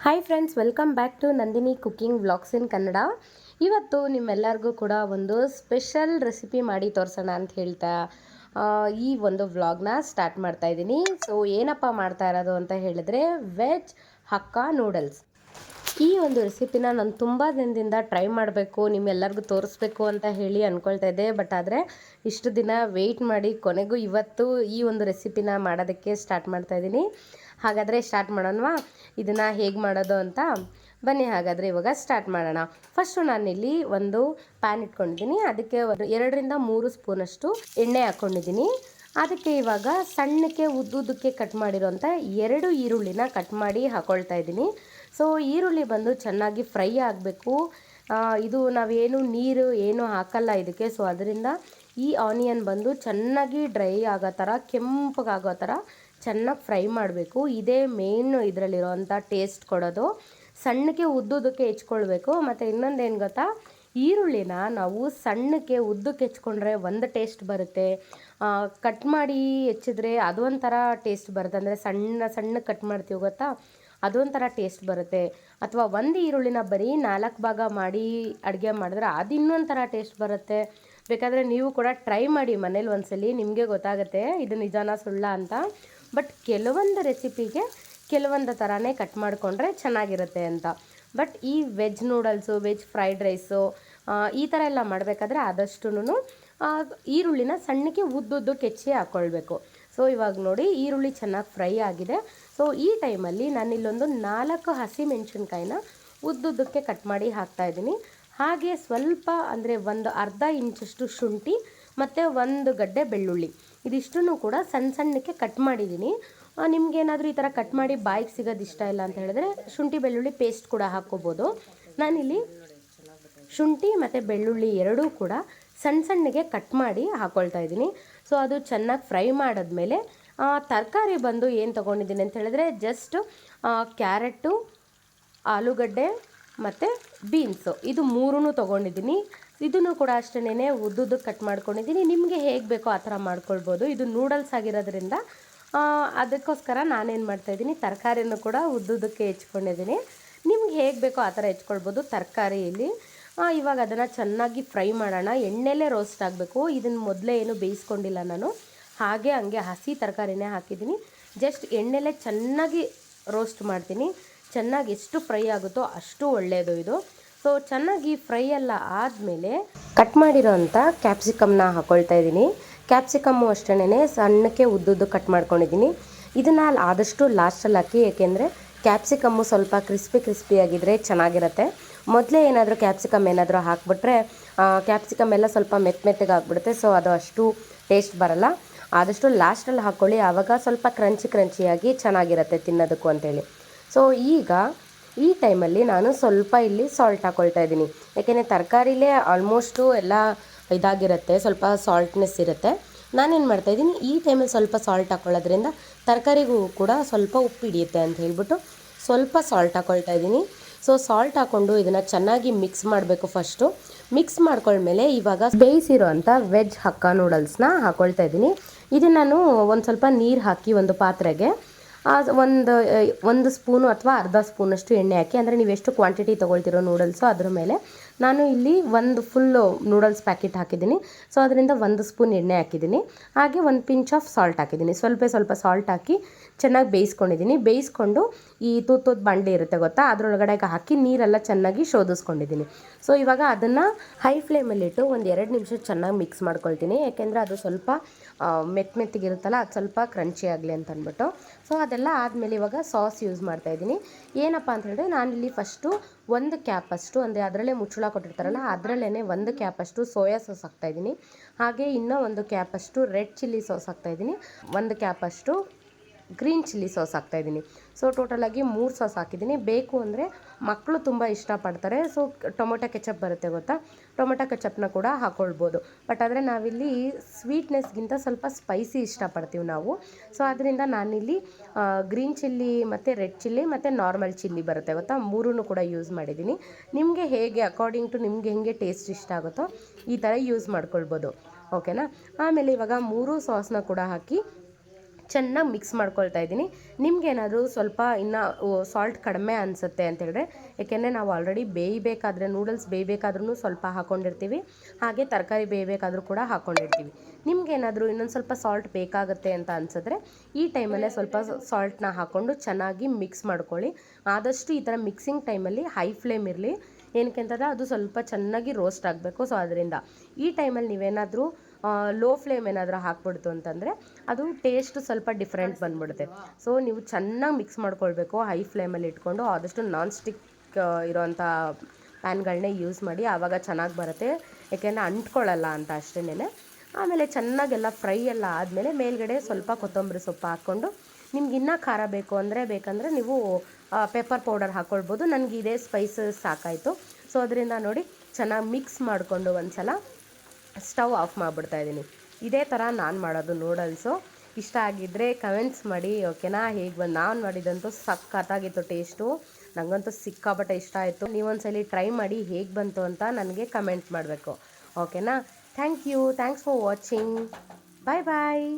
Hi friends, welcome back to Nandini cooking vlogs in Kannada. ಇವತ್ತು ನಿಮ್ಮೆಲ್ಲರಿಗೂ ಕೂಡ ಒಂದು ಸ್ಪೆಷಲ್ ರೆಸಿಪಿ ಮಾಡಿ ತೋರಿಸೋಣ ಅಂತ ಹೇಳ್ತಾ ಈ ಒಂದು ವ್ಲಾಗ್ನ ಸ್ಟಾರ್ಟ್ ಮಾಡ್ತಾ ಇದ್ದೀನಿ. ಸೊ ಏನಪ್ಪ ಮಾಡ್ತಾ ಇರೋದು ಅಂತ ಹೇಳಿದ್ರೆ ವೆಜ್ ಹಕ್ಕಾ ನೂಡಲ್ಸ್. ಈ ಒಂದು ರೆಸಿಪಿನ ನಾನು ತುಂಬ ದಿನದಿಂದ ಟ್ರೈ ಮಾಡಬೇಕು, ನಿಮ್ಮೆಲ್ಲರಿಗೂ ತೋರಿಸ್ಬೇಕು ಅಂತ ಹೇಳಿ ಅಂದ್ಕೊಳ್ತಾ ಇದ್ದೆ. ಬಟ್ ಆದರೆ ಇಷ್ಟು ದಿನ ವೆಯ್ಟ್ ಮಾಡಿ ಕೊನೆಗೂ ಇವತ್ತು ಈ ಒಂದು ರೆಸಿಪಿನ ಮಾಡೋದಕ್ಕೆ ಸ್ಟಾರ್ಟ್ ಮಾಡ್ತಾ ಇದ್ದೀನಿ. ಹಾಗಾದರೆ ಸ್ಟಾರ್ಟ್ ಮಾಡೋಣವಾ? ಇದನ್ನು ಹೇಗೆ ಮಾಡೋದು ಅಂತ ಬನ್ನಿ. ಹಾಗಾದರೆ ಇವಾಗ ಸ್ಟಾರ್ಟ್ ಮಾಡೋಣ. ಫಸ್ಟು ನಾನಿಲ್ಲಿ ಒಂದು ಪ್ಯಾನ್ ಇಟ್ಕೊಂಡಿದ್ದೀನಿ. ಅದಕ್ಕೆ 2-3 ಸ್ಪೂನಷ್ಟು ಎಣ್ಣೆ ಹಾಕ್ಕೊಂಡಿದ್ದೀನಿ. ಅದಕ್ಕೆ ಇವಾಗ ಸಣ್ಣಕ್ಕೆ ಉದ್ದುದ್ದಕ್ಕೆ ಕಟ್ ಮಾಡಿರೋಂಥ 2 ಈರುಳ್ಳಿನ ಕಟ್ ಮಾಡಿ ಹಾಕ್ಕೊಳ್ತಾ ಇದ್ದೀನಿ. ಸೊ ಈರುಳ್ಳಿ ಬಂದು ಚೆನ್ನಾಗಿ ಫ್ರೈ ಆಗಬೇಕು. ಇದು ನಾವೇನು ನೀರು ಏನು ಹಾಕಲ್ಲ ಇದಕ್ಕೆ. ಸೊ ಅದರಿಂದ ಈ ಆನಿಯನ್ ಬಂದು ಚೆನ್ನಾಗಿ ಡ್ರೈ ಆಗೋ ಥರ, ಕೆಂಪಗಾಗೋ ಥರ ಚೆನ್ನಾಗಿ ಫ್ರೈ ಮಾಡಬೇಕು. ಇದೇ ಮೇನ್ ಇದರಲ್ಲಿರೋವಂಥ ಟೇಸ್ಟ್ ಕೊಡೋದು. ಸಣ್ಣಕ್ಕೆ ಉದ್ದುದಕ್ಕೆ ಹೆಚ್ಕೊಳ್ಬೇಕು. ಮತ್ತು ಇನ್ನೊಂದೇನು ಗೊತ್ತಾ, ಈರುಳ್ಳಿನ ನಾವು ಸಣ್ಣಕ್ಕೆ ಉದ್ದಕ್ಕೆ ಹೆಚ್ಕೊಂಡ್ರೆ ಒಂದು ಟೇಸ್ಟ್ ಬರುತ್ತೆ, ಕಟ್ ಮಾಡಿ ಹೆಚ್ಚಿದ್ರೆ ಅದೊಂಥರ ಟೇಸ್ಟ್ ಬರುತ್ತೆ. ಅಂದರೆ ಸಣ್ಣ ಕಟ್ ಮಾಡ್ತೀವಿ ಗೊತ್ತಾ, ಅದೊಂಥರ ಟೇಸ್ಟ್ ಬರುತ್ತೆ. ಅಥವಾ ಒಂದು ಈರುಳ್ಳಿನ ಬರೀ 4 ಭಾಗ ಮಾಡಿ ಅಡುಗೆ ಮಾಡಿದ್ರೆ ಅದು ಇನ್ನೊಂಥರ ಟೇಸ್ಟ್ ಬರುತ್ತೆ. ಬೇಕಾದರೆ ನೀವು ಕೂಡ ಟ್ರೈ ಮಾಡಿ ಮನೇಲಿ ಒಂದ್ಸಲಿ, ನಿಮಗೆ ಗೊತ್ತಾಗುತ್ತೆ ಇದು ನಿಜಾನ ಸುಳ್ಳ ಅಂತ. ಬಟ್ ಕೆಲವೊಂದು ರೆಸಿಪಿಗೆ ಕೆಲವೊಂದು ಥರನೇ ಕಟ್ ಮಾಡಿಕೊಂಡ್ರೆ ಚೆನ್ನಾಗಿರುತ್ತೆ ಅಂತ. ಬಟ್ ಈ veg noodles, veg fried rice ಈ ಥರ ಎಲ್ಲ ಮಾಡಬೇಕಾದ್ರೆ ಆದಷ್ಟು ಈರುಳ್ಳಿನ ಸಣ್ಣಕ್ಕೆ ಉದ್ದುದ್ದಕ್ಕೆ ಹೆಚ್ಚಿ ಹಾಕ್ಕೊಳ್ಬೇಕು. ಸೊ ಇವಾಗ ನೋಡಿ ಈರುಳ್ಳಿ ಚೆನ್ನಾಗಿ ಫ್ರೈ ಆಗಿದೆ. ಸೊ ಈ ಟೈಮಲ್ಲಿ ನಾನಿಲ್ಲೊಂದು 4 ಹಸಿಮೆಣಸಿನ್ಕಾಯಿನ ಉದ್ದುದ್ದಕ್ಕೆ ಕಟ್ ಮಾಡಿ ಹಾಕ್ತಾಯಿದ್ದೀನಿ. ಹಾಗೆ ಸ್ವಲ್ಪ ಅಂದರೆ ಒಂದು ಅರ್ಧ ಇಂಚಷ್ಟು ಶುಂಠಿ ಮತ್ತು 1 ಗಡ್ಡೆ ಬೆಳ್ಳುಳ್ಳಿ, ಇದಿಷ್ಟನ್ನು ಕೂಡ ಸಣ್ಣಕ್ಕೆ ಕಟ್ ಮಾಡಿದ್ದೀನಿ. ನಿಮಗೇನಾದರೂ ಈ ಥರ ಕಟ್ ಮಾಡಿ ಬಾಯಿಗೆ ಸಿಗೋದು ಇಷ್ಟ ಇಲ್ಲ ಅಂತ ಹೇಳಿದ್ರೆ ಶುಂಠಿ ಬೆಳ್ಳುಳ್ಳಿ ಪೇಸ್ಟ್ ಕೂಡ ಹಾಕ್ಕೋಬೋದು. ನಾನಿಲ್ಲಿ ಶುಂಠಿ ಮತ್ತು ಬೆಳ್ಳುಳ್ಳಿ ಎರಡೂ ಕೂಡ ಸಣ್ಣಗೆ ಕಟ್ ಮಾಡಿ ಹಾಕ್ಕೊಳ್ತಾ ಇದ್ದೀನಿ. ಸೊ ಅದು ಚೆನ್ನಾಗಿ ಫ್ರೈ ಮಾಡಿದ್ಮೇಲೆ ತರಕಾರಿ ಬಂದು ಏನು ತೊಗೊಂಡಿದ್ದೀನಿ ಅಂತ ಹೇಳಿದ್ರೆ ಜಸ್ಟ್ ಕ್ಯಾರೆಟು, ಆಲೂಗಡ್ಡೆ ಮತ್ತು ಬೀನ್ಸು, ಇದು 3 ತೊಗೊಂಡಿದ್ದೀನಿ. ಇದನ್ನು ಕೂಡ ಅಷ್ಟೇ ಉದ್ದುದ್ದಕ್ಕೆ ಕಟ್ ಮಾಡ್ಕೊಂಡಿದ್ದೀನಿ. ನಿಮಗೆ ಹೇಗೆ ಬೇಕೋ ಆ ಥರ ಮಾಡ್ಕೊಳ್ಬೋದು. ಇದು ನೂಡಲ್ಸ್ ಆಗಿರೋದ್ರಿಂದ ಅದಕ್ಕೋಸ್ಕರ ನಾನೇನು ಮಾಡ್ತಾಯಿದ್ದೀನಿ, ತರಕಾರಿಯನ್ನು ಕೂಡ ಉದ್ದುದ್ದಕ್ಕೆ ಹೆಚ್ಕೊಂಡಿದ್ದೀನಿ. ನಿಮ್ಗೆ ಹೇಗೆ ಬೇಕೋ ಆ ಥರ ಹೆಚ್ಕೊಳ್ಬೋದು ತರಕಾರಿಯಲ್ಲಿ. ಇವಾಗ ಅದನ್ನು ಚೆನ್ನಾಗಿ ಫ್ರೈ ಮಾಡೋಣ. ಎಣ್ಣೆಲೇ ರೋಸ್ಟ್ ಆಗಬೇಕು. ಇದನ್ನು ಮೊದಲೇ ಏನು ಬೇಯಿಸ್ಕೊಂಡಿಲ್ಲ ನಾನು, ಹಂಗೆ ಹಸಿ ತರಕಾರಿನೇ ಹಾಕಿದ್ದೀನಿ. ಜಸ್ಟ್ ಎಣ್ಣೆಲೇ ಚೆನ್ನಾಗಿ ರೋಸ್ಟ್ ಮಾಡ್ತೀನಿ. ಚೆನ್ನಾಗಿ ಎಷ್ಟು ಫ್ರೈ ಆಗುತ್ತೋ ಅಷ್ಟು ಒಳ್ಳೆಯದು ಇದು. ಸೊ ಚೆನ್ನಾಗಿ ಫ್ರೈ ಎಲ್ಲ ಆದಮೇಲೆ ಕಟ್ ಮಾಡಿರೋಂಥ ಕ್ಯಾಪ್ಸಿಕಮ್ನ ಹಾಕ್ಕೊಳ್ತಾ ಇದ್ದೀನಿ. ಕ್ಯಾಪ್ಸಿಕಮ್ಮು ಅಷ್ಟೇ ಸಣ್ಣಕ್ಕೆ ಉದ್ದುದ್ದು ಕಟ್ ಮಾಡ್ಕೊಂಡಿದ್ದೀನಿ. ಇದನ್ನು ಆದಷ್ಟು ಲಾಸ್ಟಲ್ಲಿ ಹಾಕಿ, ಏಕೆಂದರೆ ಕ್ಯಾಪ್ಸಿಕಮ್ಮು ಸ್ವಲ್ಪ ಕ್ರಿಸ್ಪಿಯಾಗಿದ್ದರೆ ಚೆನ್ನಾಗಿರುತ್ತೆ. ಮೊದಲೇ ಏನಾದರೂ ಕ್ಯಾಪ್ಸಿಕಮ್ ಏನಾದರೂ ಹಾಕ್ಬಿಟ್ರೆ ಕ್ಯಾಪ್ಸಿಕಮ್ ಎಲ್ಲ ಸ್ವಲ್ಪ ಮೆತ್ತಗೆ ಆಗಿಬಿಡುತ್ತೆ. ಸೊ ಅದು ಅಷ್ಟು ಟೇಸ್ಟ್ ಬರಲ್ಲ. ಆದಷ್ಟು ಲಾಸ್ಟಲ್ಲಿ ಹಾಕ್ಕೊಳ್ಳಿ, ಆವಾಗ ಸ್ವಲ್ಪ ಕ್ರಂಚಿಯಾಗಿ ಚೆನ್ನಾಗಿರುತ್ತೆ ತಿನ್ನೋದಕ್ಕೂ ಅಂತೇಳಿ. ಸೊ ಈಗ ಈ ಟೈಮಲ್ಲಿ ನಾನು ಸ್ವಲ್ಪ ಇಲ್ಲಿ ಸಾಲ್ಟ್ ಹಾಕ್ಕೊಳ್ತಾ ಇದ್ದೀನಿ. ಯಾಕೆಂದರೆ ತರಕಾರಿಲೇ ಆಲ್ಮೋಸ್ಟು ಎಲ್ಲ ಇದಾಗಿರುತ್ತೆ, ಸ್ವಲ್ಪ ಸಾಲ್ಟ್ನೆಸ್ ಇರುತ್ತೆ. ನಾನೇನು ಮಾಡ್ತಾಯಿದ್ದೀನಿ, ಈ ಟೈಮಲ್ಲಿ ಸ್ವಲ್ಪ ಸಾಲ್ಟ್ ಹಾಕ್ಕೊಳ್ಳೋದ್ರಿಂದ ತರಕಾರಿಗೂ ಕೂಡ ಸ್ವಲ್ಪ ಉಪ್ಪು ಹಿಡಿಯುತ್ತೆ ಅಂತ ಹೇಳ್ಬಿಟ್ಟು ಸ್ವಲ್ಪ ಸಾಲ್ಟ್ ಹಾಕ್ಕೊಳ್ತಾ ಇದ್ದೀನಿ. ಸೊ ಸಾಲ್ಟ್ ಹಾಕ್ಕೊಂಡು ಇದನ್ನು ಚೆನ್ನಾಗಿ ಮಿಕ್ಸ್ ಮಾಡಬೇಕು. ಫಸ್ಟು ಮಿಕ್ಸ್ ಮಾಡ್ಕೊಂಡ್ಮೇಲೆ ಇವಾಗ ಬೇಯಿಸಿರೋ ಅಂಥ ವೆಜ್ ಹಕ್ಕಾ ನೂಡಲ್ಸ್ನ ಹಾಕ್ಕೊಳ್ತಾ ಇದ್ದೀನಿ. ಇದನ್ನು ನಾನು ಒಂದು ಸ್ವಲ್ಪ ನೀರು ಹಾಕಿ ಒಂದು ಪಾತ್ರೆಗೆ ಒಂದು ಸ್ಪೂನು ಅಥವಾ ಅರ್ಧ ಸ್ಪೂನಷ್ಟು ಎಣ್ಣೆ ಹಾಕಿ, ಅಂದರೆ ನೀವು ಎಷ್ಟು ಕ್ವಾಂಟಿಟಿ ತೊಗೊಳ್ತಿರೋ ನೂಡಲ್ಸು ಅದ್ರ ಮೇಲೆ. ನಾನು ಇಲ್ಲಿ ಒಂದು ಫುಲ್ಲು ನೂಡಲ್ಸ್ ಪ್ಯಾಕೆಟ್ ಹಾಕಿದ್ದೀನಿ. ಸೊ ಅದರಿಂದ 1 ಸ್ಪೂನ್ ಎಣ್ಣೆ ಹಾಕಿದ್ದೀನಿ. ಹಾಗೆ 1 ಪಿಂಚ್ ಆಫ್ ಸಾಲ್ಟ್ ಹಾಕಿದ್ದೀನಿ. ಸ್ವಲ್ಪ ಸಾಲ್ಟ್ ಹಾಕಿ ಚೆನ್ನಾಗಿ ಬೇಯಿಸ್ಕೊಂಡಿದ್ದೀನಿ. ಬೇಯಿಸ್ಕೊಂಡು ಈ ತೂತದ ಬಾಂಡೆ ಇರುತ್ತೆ ಗೊತ್ತಾ, ಅದರೊಳಗಡೆ ಹಾಕಿ ನೀರೆಲ್ಲ ಚೆನ್ನಾಗಿ ಶೋಧಿಸ್ಕೊಂಡಿದ್ದೀನಿ. ಸೊ ಇವಾಗ ಅದನ್ನು ಹೈ ಫ್ಲೇಮಲ್ಲಿಟ್ಟು ಒಂದು 2 ನಿಮಿಷ ಚೆನ್ನಾಗಿ ಮಿಕ್ಸ್ ಮಾಡ್ಕೊಳ್ತೀನಿ. ಯಾಕೆಂದರೆ ಅದು ಸ್ವಲ್ಪ ಮೆತ್ತಗಿರುತ್ತಲ್ಲ, ಅದು ಸ್ವಲ್ಪ ಕ್ರಂಚಿ ಆಗಲಿ ಅಂತ ಅಂದ್ಬಿಟ್ಟು. ಸೊ ಅದೆಲ್ಲ ಆದಮೇಲೆ ಇವಾಗ ಸಾಸ್ ಯೂಸ್ ಮಾಡ್ತಾಯಿದ್ದೀನಿ. ಏನಪ್ಪ ಅಂತ ಹೇಳಿದ್ರೆ ನಾನಿಲ್ಲಿ ಫಸ್ಟು 1 ಕ್ಯಾಪಷ್ಟು, ಅಂದರೆ ಅದರಲ್ಲೇ ಮುಚ್ಚಳ ಕೊಟ್ಟಿರ್ತಾರಲ್ಲ ಅದರಲ್ಲೇ 1 ಕ್ಯಾಪಷ್ಟು ಸೋಯಾ ಸಾಸ್ ಹಾಕ್ತಾಯಿದ್ದೀನಿ. ಹಾಗೆ ಇನ್ನೂ 1 ಕ್ಯಾಪಷ್ಟು ರೆಡ್ ಚಿಲ್ಲಿ ಸಾಸ್ ಹಾಕ್ತಾಯಿದ್ದೀನಿ. 1 ಕ್ಯಾಪಷ್ಟು ಗ್ರೀನ್ ಚಿಲ್ಲಿ ಸಾಸ್ ಹಾಕ್ತಾಯಿದ್ದೀನಿ. ಸೊ ಟೋಟಲಾಗಿ 3 ಸಾಸ್ ಹಾಕಿದ್ದೀನಿ. ಬೇಕು ಅಂದರೆ ಮಕ್ಕಳು ತುಂಬ ಇಷ್ಟಪಡ್ತಾರೆ. ಸೊ ಟೊಮೊಟೊ ಕೆಚಪ್ ಬರುತ್ತೆ ಗೊತ್ತಾ, ಟೊಮೊಟೊ ಕೆಚಪ್ನ ಕೂಡ ಹಾಕ್ಕೊಳ್ಬೋದು. ಬಟ್ ಆದರೆ ನಾವಿಲ್ಲಿ ಸ್ವೀಟ್ನೆಸ್ಗಿಂತ ಸ್ವಲ್ಪ ಸ್ಪೈಸಿ ಇಷ್ಟಪಡ್ತೀವಿ ನಾವು. ಸೊ ಅದರಿಂದ ನಾನಿಲ್ಲಿ ಗ್ರೀನ್ ಚಿಲ್ಲಿ ಮತ್ತು ರೆಡ್ ಚಿಲ್ಲಿ ಮತ್ತು ನಾರ್ಮಲ್ ಚಿಲ್ಲಿ ಬರುತ್ತೆ ಗೊತ್ತಾ, 3 ಕೂಡ ಯೂಸ್ ಮಾಡಿದ್ದೀನಿ. ನಿಮಗೆ ಹೇಗೆ ಅಕಾರ್ಡಿಂಗ್ ಟು ನಿಮಗೆ ಹೇಗೆ ಟೇಸ್ಟ್ ಇಷ್ಟ ಆಗುತ್ತೋ ಈ ಥರ ಯೂಸ್ ಮಾಡ್ಕೊಳ್ಬೋದು. ಓಕೆನಾ. ಆಮೇಲೆ ಇವಾಗ 3 ಸಾಸ್ನ ಕೂಡ ಹಾಕಿ ಚೆನ್ನಾಗಿ ಮಿಕ್ಸ್ ಮಾಡ್ಕೊಳ್ತಾ ಇದ್ದೀನಿ. ನಿಮ್ಗೇನಾದರೂ ಸ್ವಲ್ಪ ಇನ್ನು ಸಾಲ್ಟ್ ಕಡಿಮೆ ಅನಿಸುತ್ತೆ ಅಂತೇಳಿದ್ರೆ, ಏಕೆಂದರೆ ನಾವು ಆಲ್ರೆಡಿ ಬೇಯಬೇಕಾದ್ರೆ ನೂಡಲ್ಸ್ ಬೇಯಬೇಕಾದ್ರೂ ಸ್ವಲ್ಪ ಹಾಕ್ಕೊಂಡಿರ್ತೀವಿ, ಹಾಗೆ ತರಕಾರಿ ಬೇಯಬೇಕಾದ್ರೂ ಕೂಡ ಹಾಕ್ಕೊಂಡಿರ್ತೀವಿ. ನಿಮ್ಗೇನಾದರೂ ಇನ್ನೊಂದು ಸ್ವಲ್ಪ ಸಾಲ್ಟ್ ಬೇಕಾಗುತ್ತೆ ಅಂತ ಅನಿಸಿದ್ರೆ ಈ ಟೈಮಲ್ಲೇ ಸ್ವಲ್ಪ ಸಾಲ್ಟ್ನ ಹಾಕ್ಕೊಂಡು ಚೆನ್ನಾಗಿ ಮಿಕ್ಸ್ ಮಾಡ್ಕೊಳ್ಳಿ. ಆದಷ್ಟು ಈ ಥರ ಮಿಕ್ಸಿಂಗ್ ಟೈಮಲ್ಲಿ ಹೈ ಫ್ಲೇಮ್ ಇರಲಿ, ಏನಕ್ಕೆ ಅಂತಂದರೆ ಅದು ಸ್ವಲ್ಪ ಚೆನ್ನಾಗಿ ರೋಸ್ಟ್ ಆಗಬೇಕು. ಸೊ ಅದರಿಂದ ಈ ಟೈಮಲ್ಲಿ ನೀವೇನಾದರೂ ಲೋ ಫ್ಲೇಮ್ ಏನಾದರೂ ಹಾಕ್ಬಿಡ್ತು ಅಂತಂದರೆ ಅದು ಟೇಸ್ಟ್ ಸ್ವಲ್ಪ ಡಿಫ್ರೆಂಟ್ ಬಂದ್ಬಿಡುತ್ತೆ. ಸೊ ನೀವು ಚೆನ್ನಾಗಿ ಮಿಕ್ಸ್ ಮಾಡ್ಕೊಳ್ಬೇಕು ಹೈ ಫ್ಲೇಮಲ್ಲಿ ಇಟ್ಕೊಂಡು. ಆದಷ್ಟು ನಾನ್ ಸ್ಟಿಕ್ ಇರೋವಂಥ ಪ್ಯಾನ್ಗಳನ್ನೇ ಯೂಸ್ ಮಾಡಿ, ಆವಾಗ ಚೆನ್ನಾಗಿ ಬರುತ್ತೆ, ಏಕೆಂದರೆ ಅಂಟ್ಕೊಳ್ಳಲ್ಲ ಅಂತ ಅಷ್ಟೇನೆ. ಆಮೇಲೆ ಚೆನ್ನಾಗೆಲ್ಲ ಫ್ರೈ ಎಲ್ಲ ಆದಮೇಲೆ ಮೇಲ್ಗಡೆ ಸ್ವಲ್ಪ ಕೊತ್ತಂಬರಿ ಸೊಪ್ಪು ಹಾಕ್ಕೊಂಡು, ನಿಮ್ಗೆ ಇನ್ನೂ ಖಾರ ಬೇಕು ಅಂದರೆ ಬೇಕಂದರೆ ನೀವು ಪೆಪ್ಪರ್ ಪೌಡರ್ ಹಾಕ್ಕೊಳ್ಬೋದು. ನನಗೆ ಇದೇ ಸ್ಪೈಸಸ್ ಸಾಕಾಯಿತು. ಸೊ ಅದರಿಂದ ನೋಡಿ ಚೆನ್ನಾಗಿ ಮಿಕ್ಸ್ ಮಾಡಿಕೊಂಡು ಒಂದು ಸಲ ಸ್ಟವ್ ಆಫ್ ಮಾಡಿಬಿಡ್ತಾ ಇದ್ದೀನಿ. ಇದೇ ಥರ ನಾನು ಮಾಡೋದು ನೂಡಲ್ಸು. ಇಷ್ಟ ಆಗಿದ್ದರೆ ಕಮೆಂಟ್ಸ್ ಮಾಡಿ, ಓಕೆನಾ? ಹೇಗೆ ಬಂದು ನಾನು ಮಾಡಿದಂತೂ ಸಖತ್ತಾಗಿತ್ತು ಟೇಸ್ಟು, ನನಗಂತೂ ಸಿಕ್ಕಾಪಟ್ಟೆ ಇಷ್ಟ ಆಯಿತು. ನೀವೊಂದ್ಸಲಿ ಟ್ರೈ ಮಾಡಿ ಹೇಗೆ ಬಂತು ಅಂತ ನನಗೆ ಕಮೆಂಟ್ ಮಾಡಬೇಕು, ಓಕೆನಾ? Thank you, thanks for watching, bye bye.